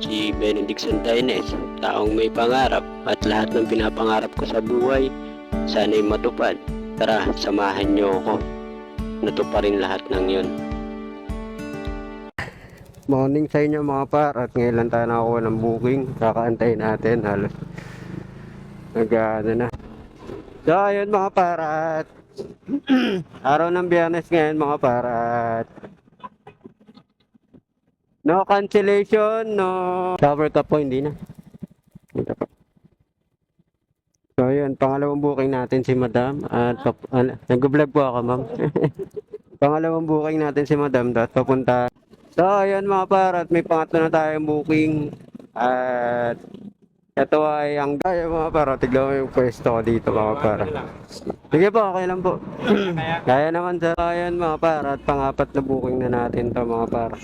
si Benedict Santaines, taong may pangarap at lahat ng pinapangarap ko sa buhay, sana'y matupad. Tara, samahan niyo ako. Natuparin lahat ng yun. Morning sa inyo mga par, at ngayon lang tayo nakakuha ng booking. Kakaantayin natin, halos nag-ano na. So ayun mga par, at araw ng Biyernes ngayon mga par, at no cancellation, no cover ka po, hindi na. So ayun, pangalawang booking natin si Madam, at nag-vlog po ako ma'am. Pangalawang booking natin si Madam, at papunta. So ayun mga par, at may pangatlo na tayong booking, at ito ay ang tayo mga par. Tignan mo yung pwesto ko dito mga par. Sige po, okay lang po. Kaya naman sa ayan mga par, at pangapat na booking na natin to mga par.